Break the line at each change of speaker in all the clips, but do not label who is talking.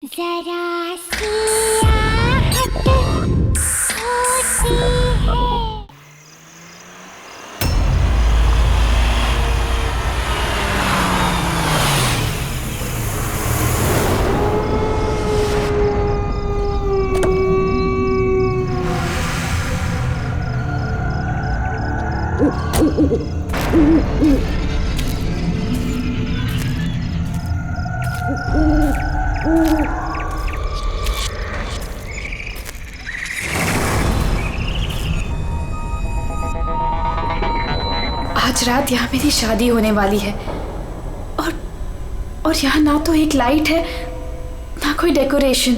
जरा सी आहट होती है।
आज रात यहाँ मेरी शादी होने वाली है और यहाँ ना तो एक लाइट है ना कोई डेकोरेशन।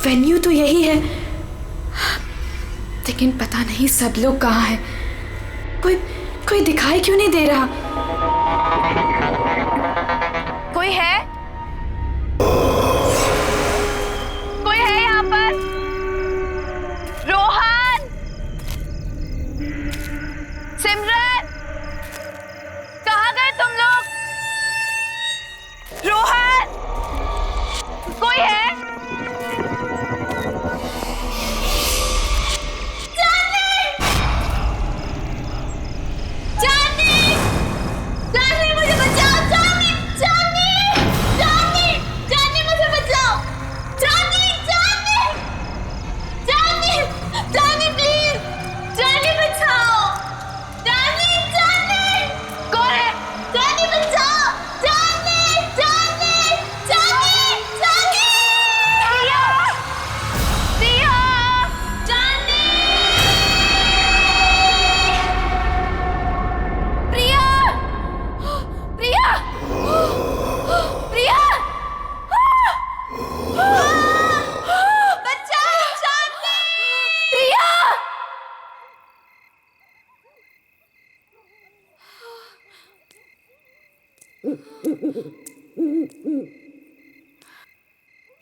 वेन्यू तो यही है लेकिन पता नहीं सब लोग कहाँ हैं। कोई दिखाई क्यों नहीं दे रहा?
कोई है? कोई है यहाँ पर? रोहन, सिमरन, कहाँ गए तुम लोग? रोहन, कोई है?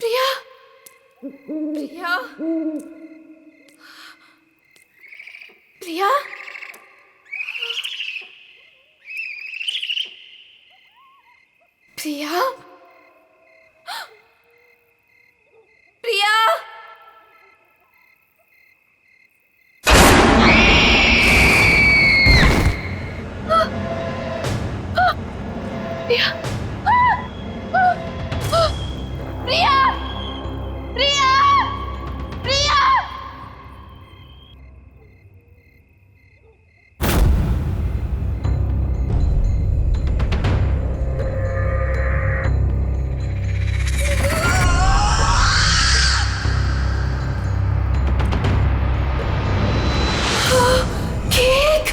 प्रिया, प्रिया, प्रिया, प्रिया, प्रिया,
प्रिया, प्रिया, प्रिया,
केक,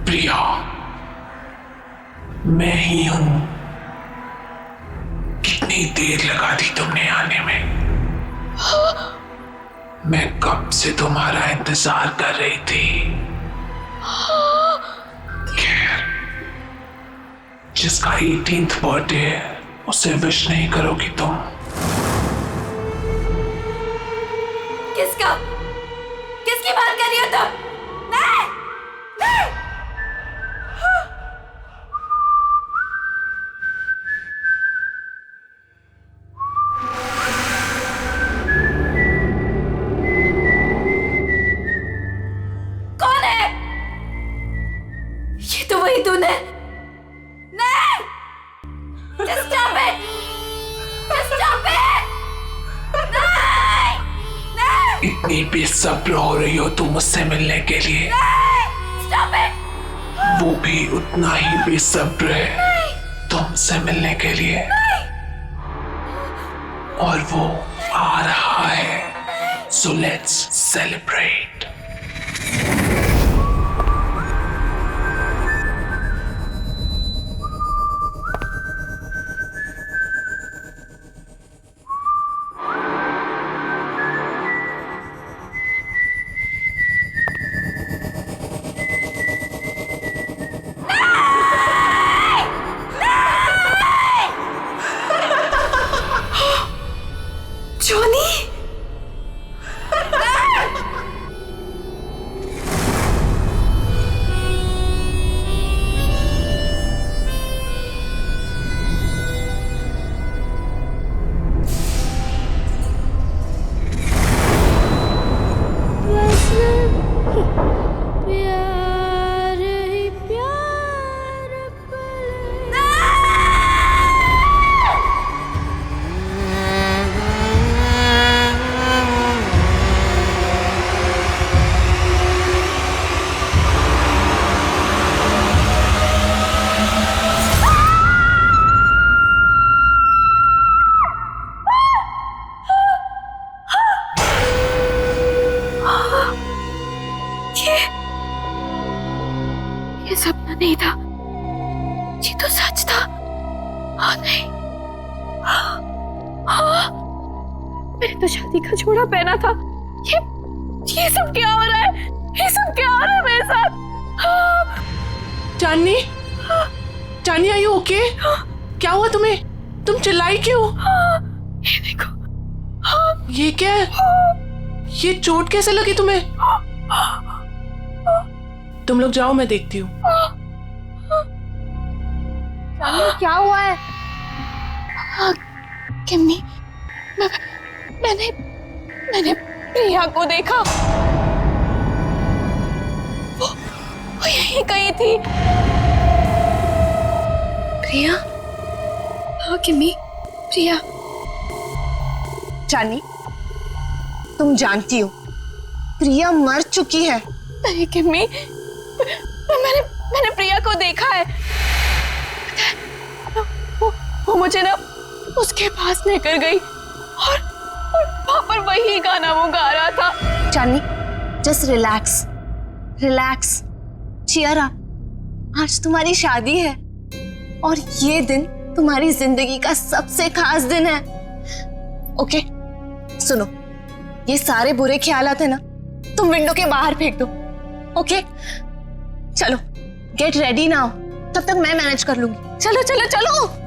प्रिया, मैं ही हूं। कितनी देर लगा दी तुमने आने में? मैं कब से तुम्हारा इंतजार कर रही थी। खैर, जिसका 18th बर्थडे है उसे विश नहीं करोगी तुम?
किसकी बात कर रही हो तुम? नहीं, नहीं। कौन है? ये तो वही तूने। नहीं! Just stop it! Just stop it! नहीं! नहीं!
इतनी बेसब्र हो रही हो तुम मुझसे मिलने के लिए?
नहीं! Stop it!
वो भी उतना ही बेसब्र है तुमसे मिलने के लिए। और वो आ रहा है। So let's celebrate.
सपना नहीं था, ये तो सच था। हाँ नहीं, हाँ, मैंने तो शादी का जोड़ा पहना था। ये सब क्या हो रहा है? ये सब क्या हो रहा है मेरे साथ? हाँ,
चांदनी, चांदनी आर यू ओके? क्या हुआ तुम्हें? तुम चिल्लाई क्यों?
ये देखो।
ये क्या है? ये चोट कैसे लगी तुम्हें? तुम लोग जाओ, मैं देखती हूँ।
क्या हुआ है?
किम्मी, मैंने प्रिया को देखा। वो यहीं कहीं थी। प्रिया? हाँ किम्मी, प्रिया।
चांदनी, तुम जानती हो प्रिया मर चुकी है।
नहीं किम्मी, मैंने प्रिया को देखा है। वो मुझे ना उसके पास लेकर गई और वहां पर वही गाना वो गा रहा था।
Chandni, just relax, relax, cheer up. आज तुम्हारी शादी है और ये दिन तुम्हारी जिंदगी का सबसे खास दिन है। ओके, सुनो, ये सारे बुरे ख्यालात है ना, तुम विंडो के बाहर फेंक दो। ओके, चलो गेट रेडी नाउ, तब तक मैं मैनेज कर लूंगी। चलो चलो चलो।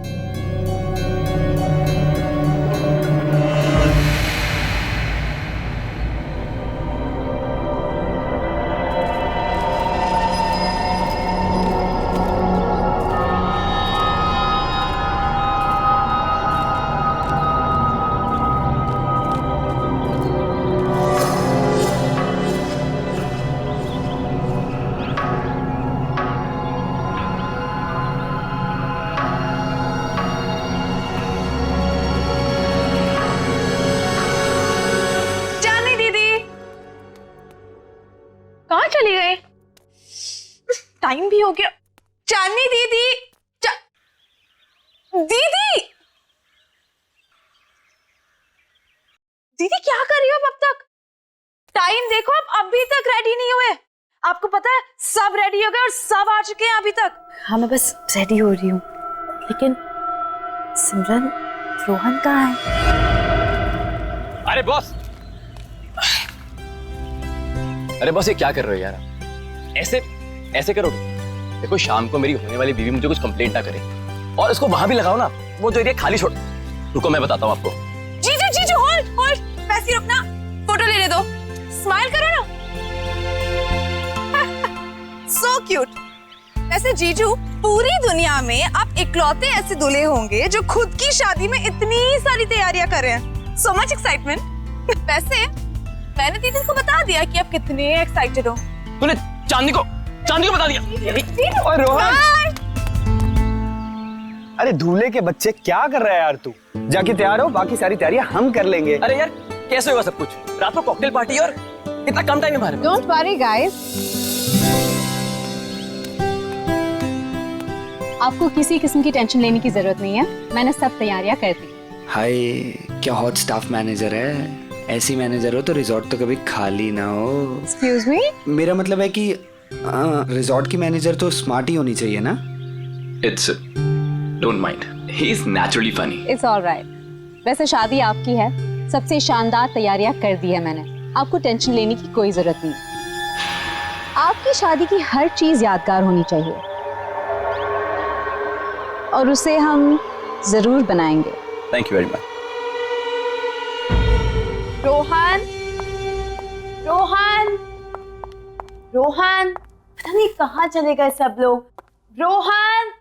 चली गई? टाइम भी हो गया। चांदनी दीदी, दीदी, दीदी क्या कर रही हो अब तक? टाइम देखो, आप अभी तक रेडी नहीं हुए। आपको पता है सब रेडी हो गए और सब आ चुके हैं अभी तक।
हाँ, मैं बस रेडी हो रही हूँ, लेकिन सिमरन, रोहन कहाँ है?
अरे बॉस, अरे बॉस, ये क्या कर रहे हो यार? ऐसे करो। देखो, शाम को मेरी होने वाली बीवी मुझे कुछ कंप्लेंट ना करे, और इसको वहां भी लगाओ ना, वो जो एरिया खाली छोड़। रुको, मैं बताता हूँ आपको।
जीजू, होल्ड, वैसे रुकना, फोटो लेने दो, स्माइल करो ना।
So cute. वैसे जीजू, पूरी दुनिया में आप इकलौते ऐसे दूल्हे होंगे जो खुद की शादी में इतनी सारी तैयारियां कर रहे हैं। So much excitement. वैसे मैंने दीदी को बता दिया कि आप कितने एक्साइटेड हो।
तूने चांदनी को बता दिया?
और रोहन, अरे दूल्हे के बच्चे, क्या कर रहा है यार तू? जाके तैयार हो, बाकी सारी तैयारियां हम कर लेंगे।
अरे यार, कैसे होगा सब कुछ? रात को कॉकटेल पार्टी और कितना कम टाइम है हमारे।
डोंट वरी गाइस,
आपको किसी किस्म की टेंशन लेने की जरूरत नहीं है, मैंने सब तैयारियां कर दी।
हाय, क्या हॉट स्टाफ मैनेजर है। ऐसी मैनेजर हो तो रिजॉर्ट तो कभी खाली ना हो।
एक्सक्यूज मी,
मेरा मतलब है कि रिजॉर्ट की मैनेजर तो स्मार्ट ही होनी चाहिए ना।
It's don't mind. He is naturally funny.
It's alright. वैसे शादी आपकी है, सबसे शानदार तैयारियां कर दी है मैंने, आपको टेंशन लेने की कोई जरूरत नहीं। आपकी शादी की हर चीज यादगार होनी चाहिए और उसे हम जरूर बनाएंगे।
Thank you very much.
Rohan, पता नहीं कहाँ चले गए सब लोग। रोहन,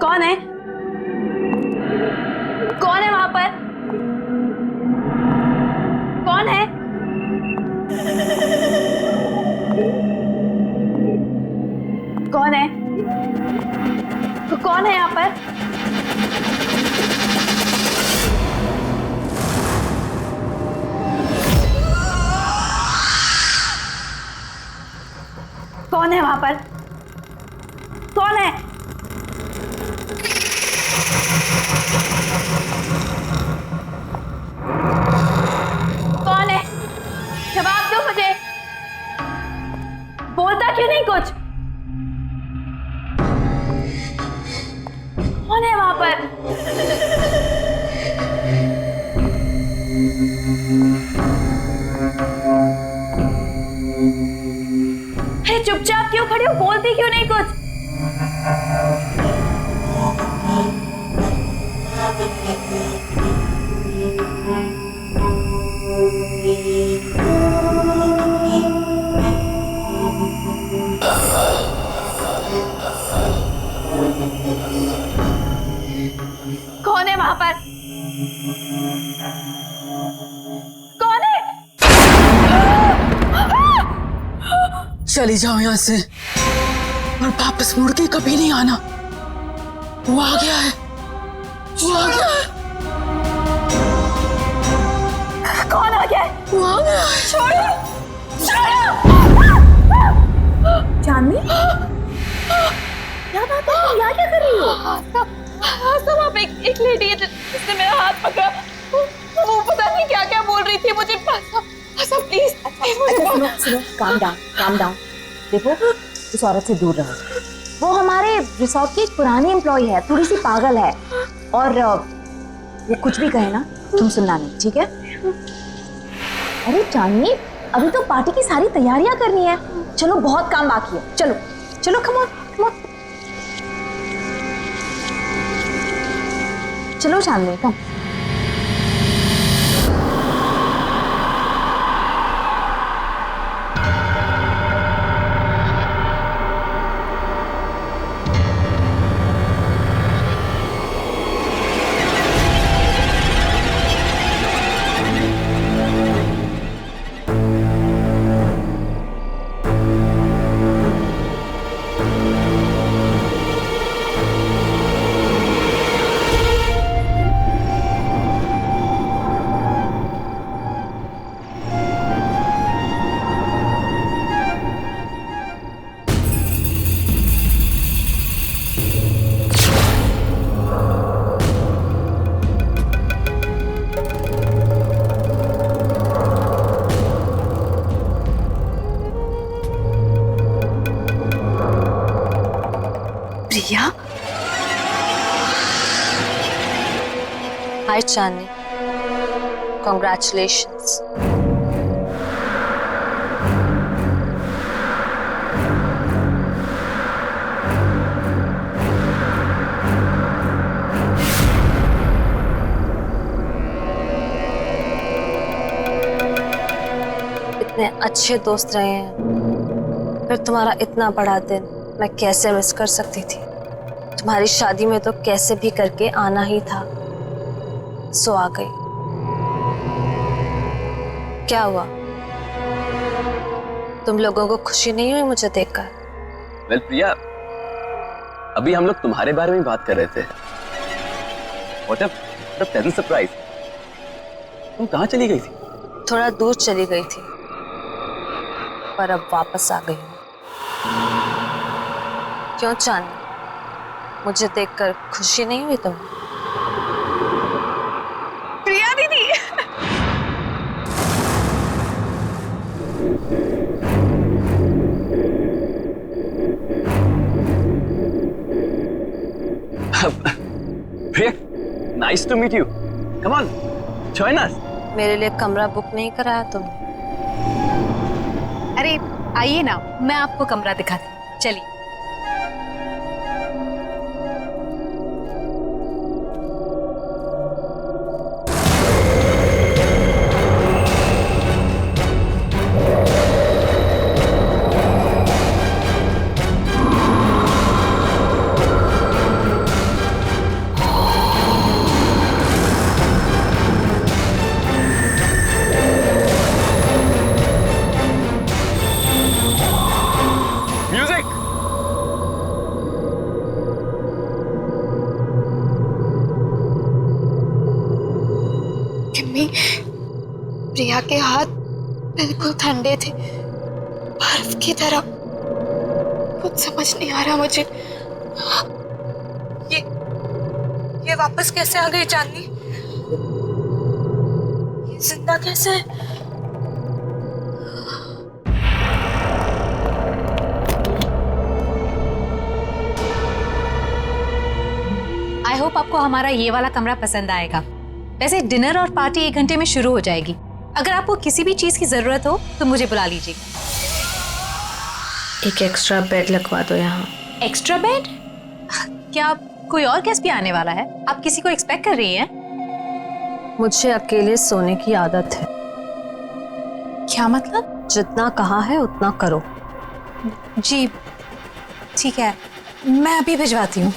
कौन है? कौन है वहां पर? कौन है? कौन है? कौन है यहाँ पर? कौन है वहां पर? कौन है?
बोली क्यों नहीं कुछ? कौन है वहां पर? कौन है?
चली जाओ यहाँ से और वापस मुड़ के कभी नहीं आना। वो आ गया है, वो आ गया है,
कौन आ गया?
वो आ गया है।
छोड़ो, छोड़ो। चांदनी, क्या बात है? तुम यहाँ क्या कर रही हो? सब आप एक लेडी है जिसने मेरा हाथ पकड़ा। वो पता नहीं क्या क्या बोल रही थी मुझे। प्लीज
सुनो, काम डाउन। देखो, उस औरत से दूर रहो। वो हमारे रिसोर्ट की एक पुरानी एम्प्लॉय है, थोड़ी सी पागल है, और वो कुछ भी कहे ना तुम सुनना नहीं, ठीक है? अरे चांदनी, अभी तो पार्टी की सारी तैयारियां करनी है। चलो, बहुत काम बाकी है। चलो चलो, कम ऑन। चलो चांदनी, कम।
प्रिया,
हाय चांदनी, कॉन्ग्रेचुलेशंस। इतने अच्छे दोस्त रहे हैं, फिर तुम्हारा इतना बड़ा दिन मैं कैसे मिस कर सकती थी? तुम्हारी शादी में तो कैसे भी करके आना ही था, सो आ गई। क्या हुआ? तुम लोगों को खुशी नहीं हुई मुझे देखकर?
वेल प्रिया, अभी हम लोग तुम्हारे बारे में बात कर रहे थे। What a pleasant surprise। तुम कहाँ चली गई थी?
थोड़ा दूर चली गई थी, पर अब वापस आ गई हूँ। क्यों चांदनी, मुझे देखकर खुशी नहीं हुई तुम्हें?
प्रिया दीदी,
Priya, nice to meet you. Come on, join us.
मेरे लिए कमरा बुक नहीं कराया तुमने?
अरे आइए ना, मैं आपको कमरा दिखाती हूँ, चलिए।
प्रिया के हाथ बिल्कुल ठंडे थे, बर्फ की तरह। कुछ समझ नहीं आ रहा मुझे। ये वापस कैसे आ गई चांदनी? ये जिंदा कैसे है?
आई होप आपको हमारा ये वाला कमरा पसंद आएगा। वैसे डिनर और पार्टी 1 घंटे में शुरू हो जाएगी। अगर आपको किसी भी चीज की जरूरत हो तो मुझे बुला लीजिएगा।
एक एक्स्ट्रा बेड लगवा दो यहाँ।
Extra bed? क्या कोई और गेस्ट भी आने वाला है? आप किसी को एक्सपेक्ट कर रही हैं?
मुझे अकेले सोने की आदत है।
क्या मतलब?
जितना कहा है उतना करो।
जी ठीक है, मैं अभी भिजवाती हूँ।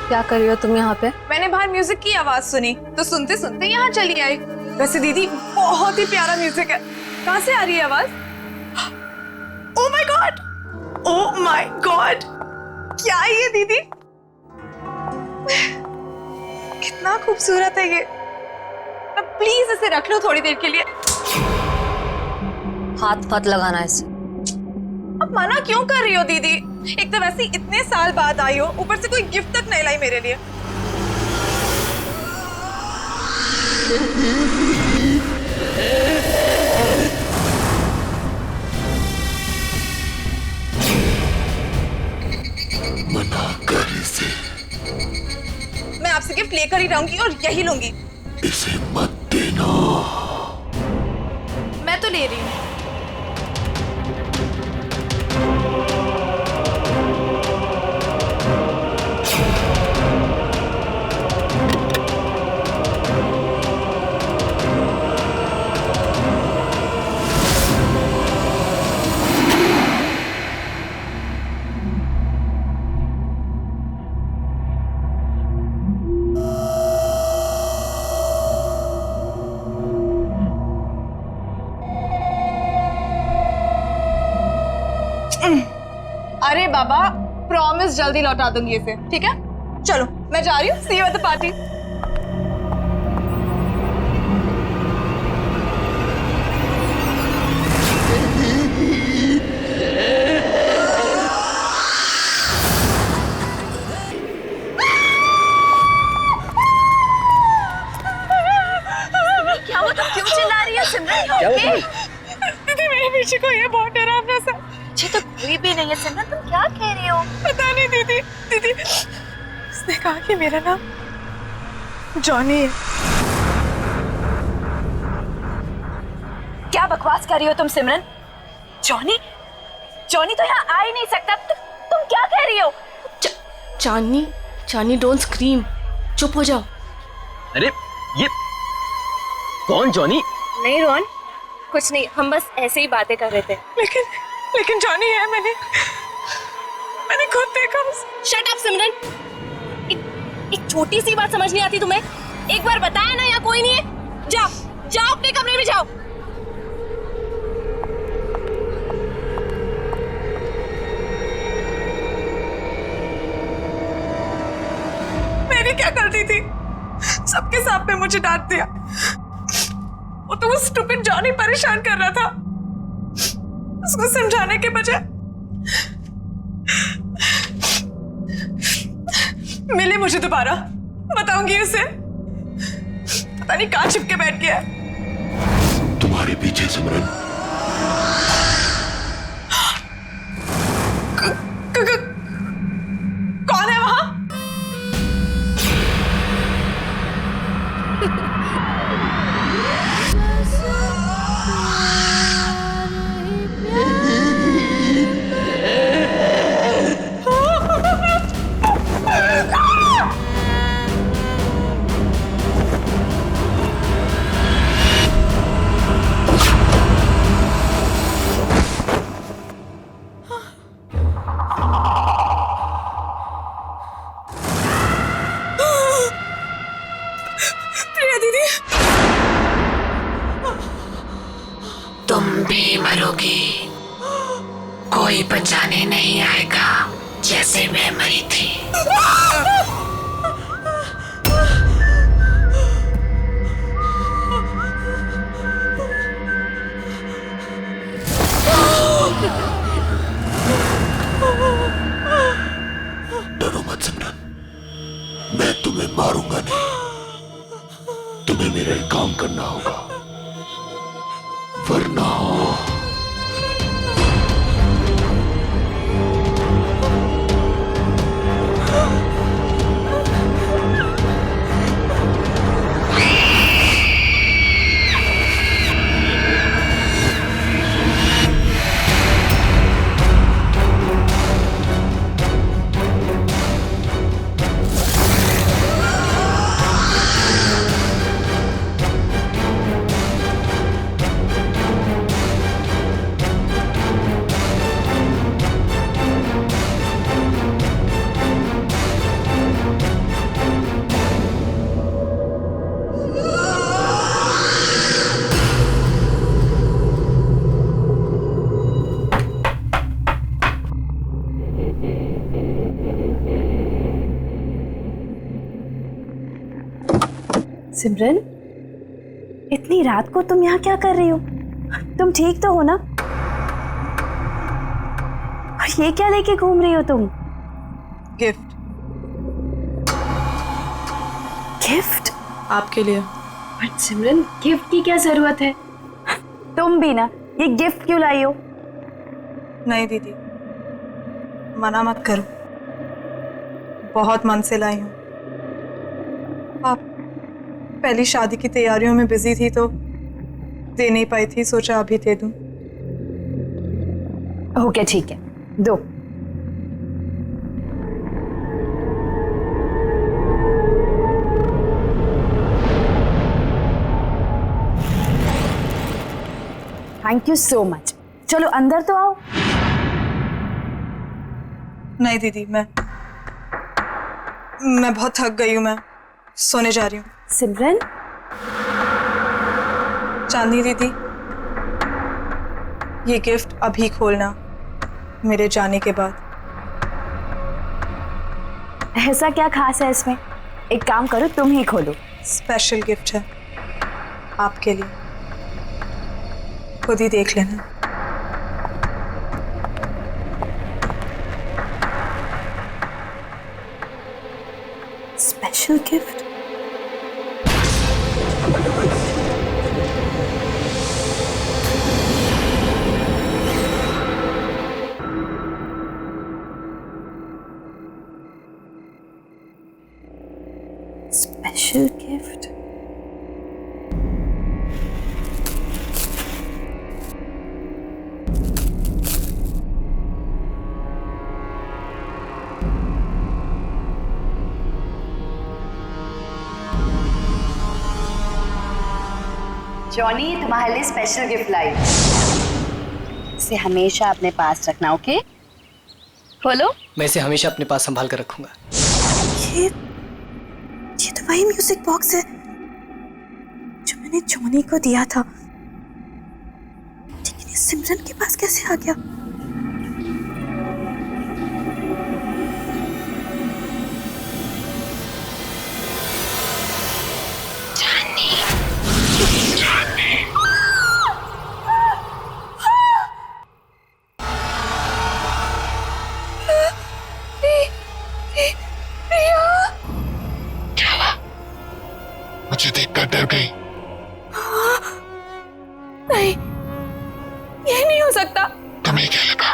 क्या कर रही हो तुम यहाँ पे?
मैंने बाहर म्यूजिक की आवाज सुनी तो सुनते सुनते यहाँ चली आई। वैसे दीदी बहुत ही प्यारा म्यूजिक है। कहाँ से आ रही है आवाज? Oh my God, oh my God, क्या है ये दीदी? कितना खूबसूरत है ये। प्लीज इसे रख लो थोड़ी देर के लिए।
हाथ मत लगाना इसे।
अब मना क्यों कर रही हो दीदी? एक तो वैसे इतने साल बाद आई हो, ऊपर से कोई गिफ्ट तक नहीं लाई मेरे लिए।
मना कर इसे।
मैं आपसे गिफ्ट लेकर ही रहूंगी और यही लूंगी।
इसे मत देना।
मैं तो ले रही हूँ। अरे बाबा, प्रॉमिस जल्दी लौटा दूंगी इसे, ठीक है? चलो मैं जा रही हूँ। सी यू एट द पार्टी।
क्या हुआ? तुम क्यों चिल्ला रही हो सिमरन?
क्या हुआ?
दीदी मेरे पीछे कोई है, बहुत डरावना सा।
मुझे तो कोई भी नहीं है सिमरन, तुम क्या कह रही हो?
पता नहीं दीदी। दीदी उसने कहा कि मेरा नाम जॉनी है।
क्या बकवास कर रही हो तुम सिमरन? जॉनी? जॉनी तो यहाँ आ ही नहीं सकता। तुम क्या कह रही हो?
चांदनी, चांदनी डोंट स्क्रीम, चुप हो जाओ।
अरे ये कौन जॉनी?
नहीं रोहन, कुछ नहीं, हम बस ऐसे ही बातें कर रहे थे।
लेकिन जॉनी है। मैंने खुद देखा।
शट अप सिमरन, एक छोटी सी बात समझ नहीं आती तुम्हें? एक बार बताया ना यहाँ कोई नहीं है। जाओ जाओ अपने कमरे में जाओ।
मेरी क्या गलती थी? सबके सामने मुझे डांट दिया। वो तो वो स्टूपिड जॉनी परेशान कर रहा था। उसको समझाने के बजाय मिले मुझे दोबारा। बताऊंगी उसे। पता नहीं कहाँ छिपके बैठ गया।
तुम्हारे पीछे सिमरन। भी मरोगी, कोई बचाने नहीं आएगा जैसे मैं मरी थी। डरो मत सिमरन, मैं तुम्हें मारूंगा नहीं। तुम्हें मेरा एक काम करना होगा, वरना
सिमरन, इतनी रात को तुम यहाँ क्या कर रही हो? तुम ठीक तो हो ना? और ये क्या लेके घूम रही हो तुम?
गिफ्ट।
गिफ्ट?
आपके लिए।
बट सिमरन, गिफ्ट की क्या जरूरत है? तुम भी ना, ये गिफ्ट क्यों लाई हो?
नहीं दीदी, मना मत करो, बहुत मन से लाई हूँ। आप पहली शादी की तैयारियों में बिजी थी तो दे नहीं पाई थी, सोचा अभी दे दूं।
ओके ठीक है, दो। Thank you so much. चलो अंदर तो आओ।
नहीं दीदी, मैं बहुत थक गई हूँ, मैं सोने जा रही हूँ।
सिमरन,
चांदनी दीदी, ये गिफ्ट अभी खोलना, मेरे जाने के बाद।
ऐसा क्या खास है इसमें? एक काम करो, तुम ही खोलो।
स्पेशल गिफ्ट है आपके लिए, खुद ही देख लेना।
Special gift? Special gift? Johnny, तुम्हारे लिए स्पेशल गिफ्ट लाई। इसे हमेशा अपने पास रखना, ओके? खोलो।
मैं इसे हमेशा अपने पास संभाल कर रखूंगा।
ये तो वही म्यूजिक बॉक्स है जो मैंने जॉनी को दिया था, लेकिन ये सिमरन के पास कैसे आ गया?
मुझे देखकर डर गई।
नहीं, ये नहीं हो सकता।
तुम्हें क्या लगा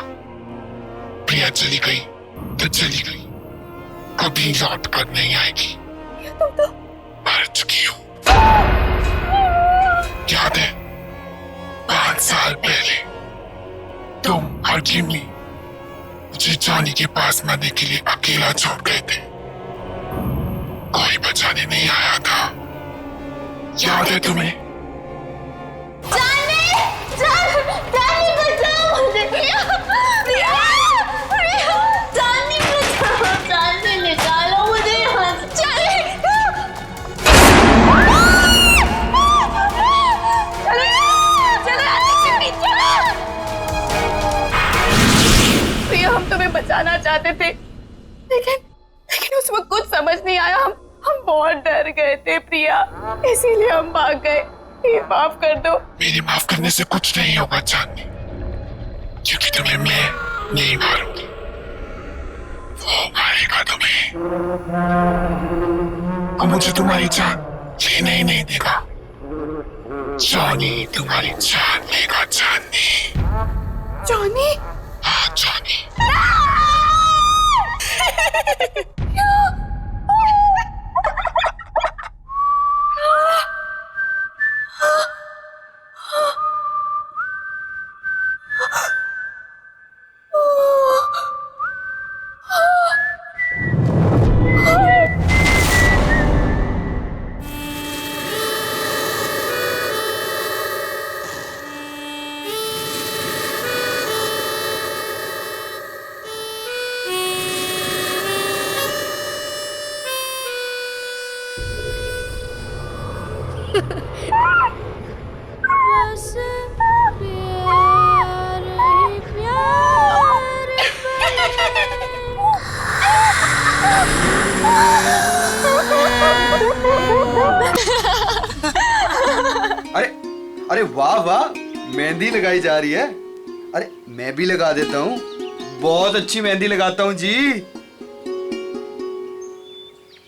प्रिया चली गई तो चली गई, कभी लौट कर नहीं आएगी।
तुम तो
मर चुकी हो। याद है 5 साल पहले तुम और जिमी मुझे जॉनी के पास मरने के लिए अकेला छोड़ गए थे, कोई बचाने नहीं आया था। याद है तुम्हें?
चलो
जाना चाहते थे, लेकिन उस वक्त कुछ समझ नहीं आया। हम बहुत डर गए थे प्रिया, इसीलिए हम भाग गए। प्लीज माफ कर दो।
मेरे माफ करने से कुछ नहीं होगा चांदनी, क्योंकि तुम्हें मैं नहीं मारूंगी, वो मारेगा तुम्हें। और मुझे तुम्हारी जान लेने ही नहीं देगा। जॉनी तुम्हारी जान लेगा चांदनी।
जॉनी?
हाँ जॉनी।
अरे अरे वाह वाह, मेहंदी लगाई जा रही है। अरे मैं भी लगा देता हूँ, बहुत अच्छी मेहंदी लगाता हूँ जी।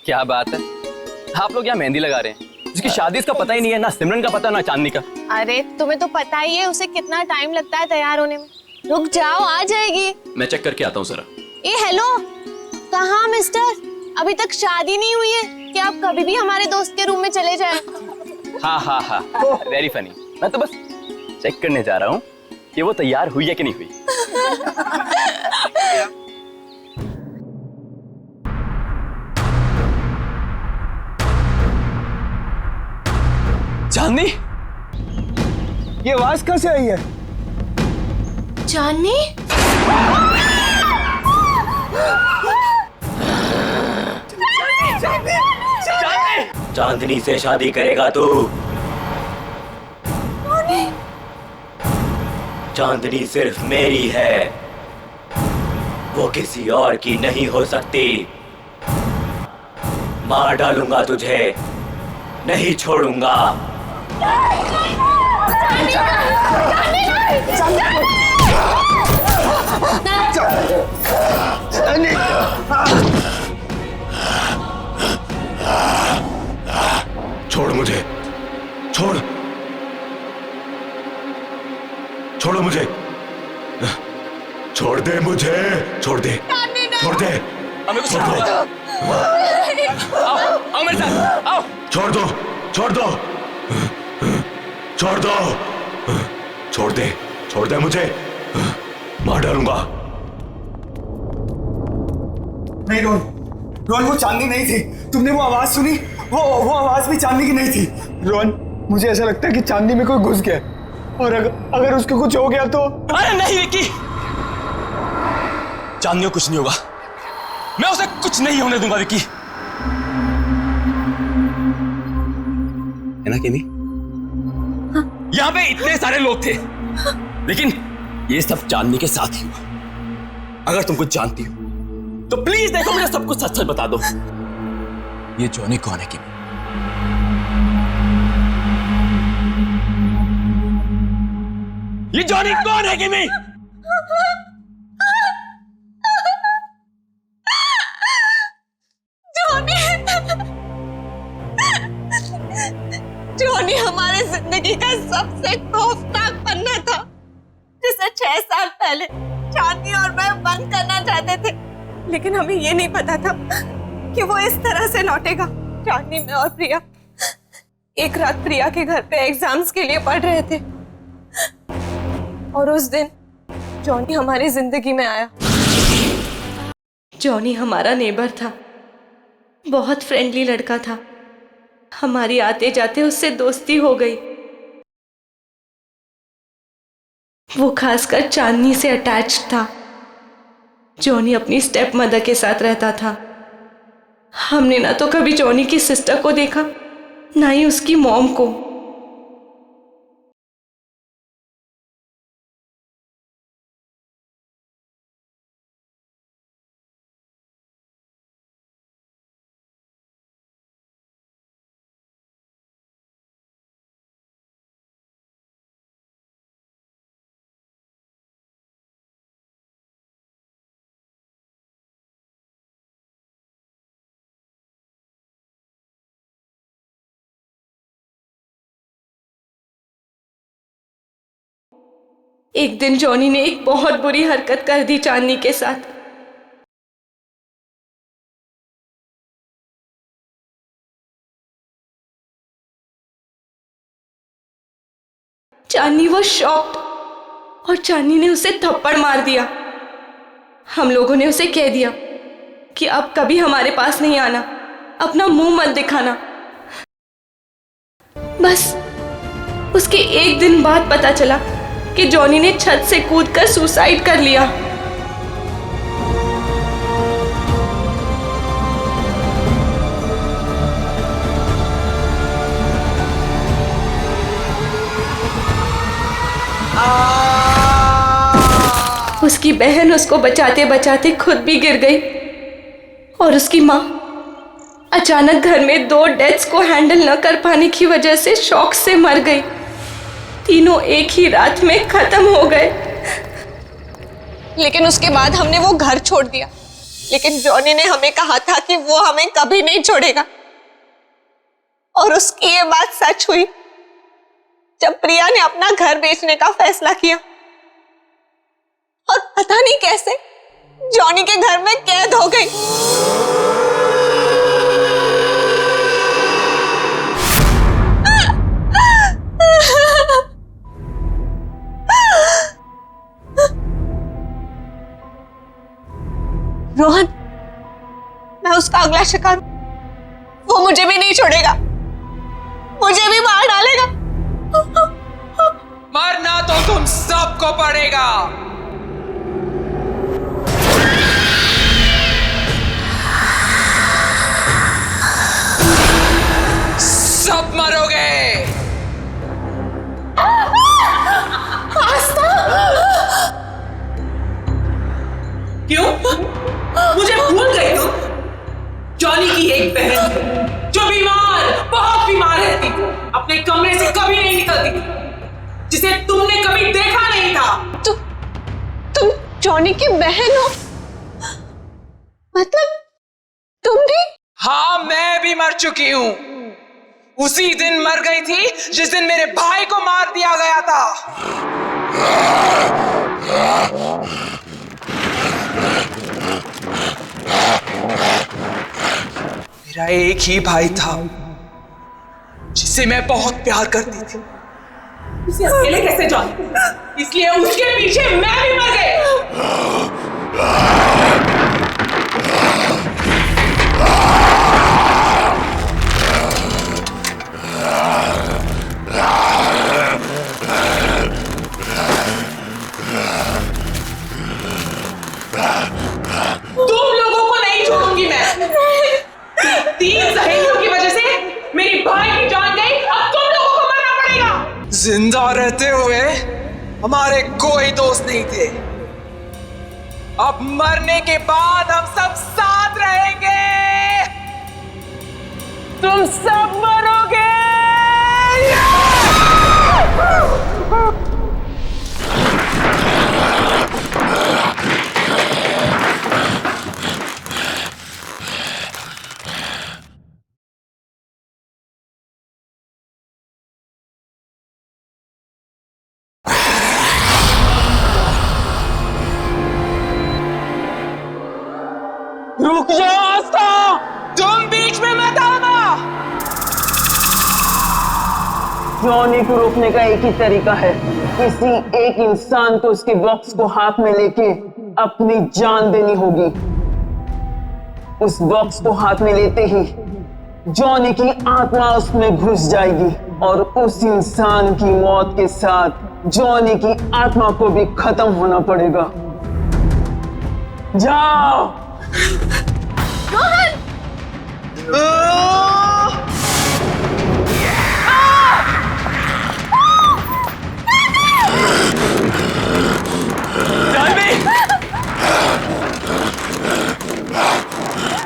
क्या बात है, आप लोग यहाँ मेहंदी लगा रहे हैं? जिसकी शादी इसका पता ही नहीं है, ना सिमरन का पता ना चांदनी का।
अरे तुम्हें तो पता ही है उसे कितना टाइम लगता है तैयार होने में। रुक जाओ, आ जाएगी।
मैं चेक करके आता हूँ जरा।
ए हेलो, कहाँ मिस्टर? अभी तक शादी नहीं हुई है कि आप कभी भी हमारे दोस्त के रूम में चले जाएं?
हाँ हाँ हाँ, वेरी फनी। मैं तो बस चेक करने जा रहा हूँ कि वो तैयार हुई है कि नहीं हुई। चांदनी,
ये आवाज कहाँ से आई है?
चांदनी?
चांदनी से शादी करेगा तू? चांदनी सिर्फ मेरी है, वो किसी और की नहीं हो सकती। मार डालूंगा तुझे, नहीं छोड़ूंगा।
छोड़ मुझे, छोड़, छोड़ो मुझे, छोड़ दे मुझे, छोड़ दे, छोड़ दे, छोड़ दो,
आओ मेरे साथ, आओ।
छोड़ दो, छोड़ दो, छोड़ दो, छोड़ दे मुझे, मार डालूंगा।
नहीं रोहन, रोहन वो चांदनी नहीं थी। तुमने वो आवाज सुनी? वो आवाज भी चांदनी की नहीं थी। रोहन, मुझे ऐसा लगता है कि चांदनी में कोई घुस गया, और अगर उसको कुछ हो गया तो।
अरे नहीं विक्की, चांदनी को कुछ नहीं होगा, मैं उसे कुछ नहीं होने दूंगा विक्की। है ना किमी? यहाँ पे इतने सारे लोग थे, लेकिन ये सब चांदनी के साथ ही हुआ। अगर तुम कुछ जानती हो तो प्लीज देखो, मुझे सब कुछ सच सच बता दो। ये जॉनी कौन है किमी? ये जॉनी कौन है किमी?
जॉनी हमारे जिंदगी का सबसे खौफनाक पन्ना था, जिसे 6 साल पहले चांदनी और मैं बंद करना चाहते थे, लेकिन हमें ये नहीं पता था कि वो इस तरह से लौटेगा। चांदनी, मैं और प्रिया एक रात प्रिया के घर पे एग्जाम्स के लिए पढ़ रहे थे, और उस दिन जॉनी हमारी जिंदगी में आया। जॉनी हमारा नेबर था, बहुत फ्रेंडली लड़का था। हमारी आते जाते उससे दोस्ती हो गई। वो खासकर चांदनी से अटैच्ड था। जॉनी अपनी स्टेप मदर के साथ रहता था। हमने ना तो कभी जॉनी की सिस्टर को देखा, ना ही उसकी मॉम को।
एक दिन जॉनी ने एक बहुत बुरी हरकत कर दी चांदनी के साथ। चांदनी वो शॉक्ड और चांदनी ने उसे थप्पड़ मार दिया। हम लोगों ने उसे कह दिया कि अब कभी हमारे पास नहीं आना, अपना मुंह मत दिखाना। बस उसके एक दिन बाद पता चला कि जॉनी ने छत से कूदकर सुसाइड कर लिया। उसकी बहन उसको बचाते बचाते खुद भी गिर गई और उसकी माँ अचानक घर में 2 डेथ्स को हैंडल न कर पाने की वजह से शॉक से मर गई। तीनों एक ही रात में खत्म हो गए।
लेकिन उसके बाद हमने वो घर छोड़ दिया, लेकिन जॉनी ने हमें कहा था कि वो हमें कभी नहीं छोड़ेगा। और उसकी ये बात सच हुई जब प्रिया ने अपना घर बेचने का फैसला किया और पता नहीं कैसे जॉनी के घर में कैद हो गई। रोहन, मैं उसका अगला शिकार, वो मुझे भी नहीं छोड़ेगा, मुझे भी मार डालेगा।
मरना तो तुम सबको पड़ेगा। सब मरोगे। क्यों? मुझे भूल गई तुम? जॉनी की एक बहन जो बीमार, बहुत बीमार रहती, अपने कमरे से कभी नहीं निकलती, जिसे तुमने कभी देखा नहीं था।
तुम जॉनी की बहन हो? मतलब तुम भी?
हाँ, मैं भी मर चुकी हूँ। उसी दिन मर गई थी जिस दिन मेरे भाई को मार दिया गया था। मेरा एक ही भाई था जिसे मैं बहुत प्यार करती थी। उसे अकेले कैसे जाऊं? इसलिए उसके पीछे मैं भी मर गई। तुम लोगों को नहीं छोड़ूंगी मैं। 3 सहेलियों की वजह से मेरी भाई की जान गई, अब तुम लोगों को मरना पड़ेगा। जिंदा रहते हुए हमारे कोई दोस्त नहीं थे, अब मरने के बाद हम सब साथ रहेंगे। तुम सब मरोगे। रुक जाओ आस्था, तुम बीच में मत आना।
जॉनी को रोकने का एक ही तरीका है, किसी एक इंसान को उसके बॉक्स को हाथ में लेके अपनी जान देनी होगी। उस बॉक्स को हाथ में लेते ही जॉनी की आत्मा उसमें घुस जाएगी और उस इंसान की मौत के साथ जॉनी की आत्मा को भी खत्म होना पड़ेगा। जाओ।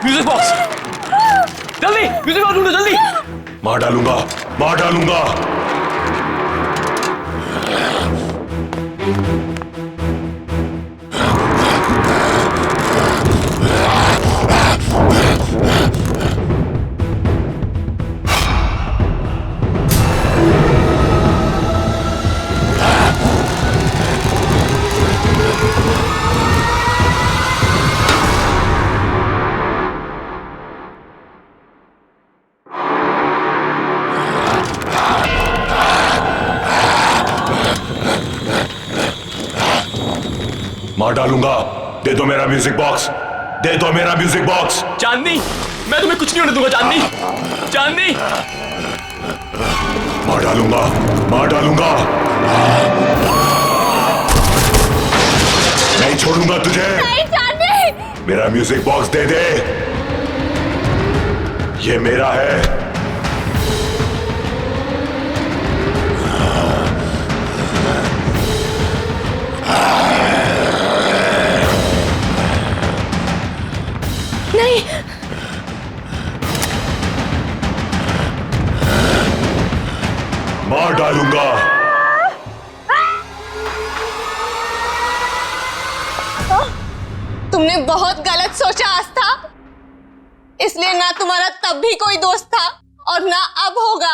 म्यूजिक बॉक्स, जल्दी म्यूजिक बॉक्स ढूंढो, जल्दी।
मार डालूंगा, मार डालूंगा। मार डालूंगा। दे दो मेरा म्यूजिक बॉक्स, दे दो मेरा म्यूजिक बॉक्स।
चांदनी, मैं तुम्हें कुछ नहीं होने दूंगा। चांदनी, चांदनी,
मार डालूंगा, मार डालूंगा। नहीं छोड़ूंगा तुझे।
नहीं चांदनी।
मेरा म्यूजिक बॉक्स दे दे, ये मेरा है।
नहीं,
मार डालूंगा।
तुमने बहुत गलत सोचा आस्था, इसलिए ना तुम्हारा तब भी कोई दोस्त था और ना अब होगा।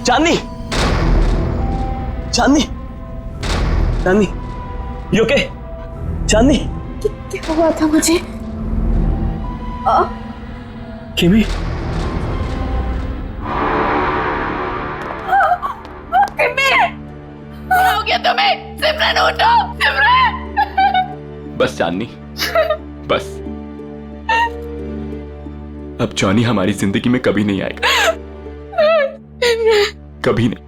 चांदनी, चांदनी, चांदनी, यू ओके? चांदनी,
क्या हुआ था मुझे?
किमी,
क्या हो गया तुम्हें? सिमरन उठो, सिमरन।
बस चांदनी, बस। अब जॉनी हमारी जिंदगी में कभी नहीं आएगा, कभी नहीं।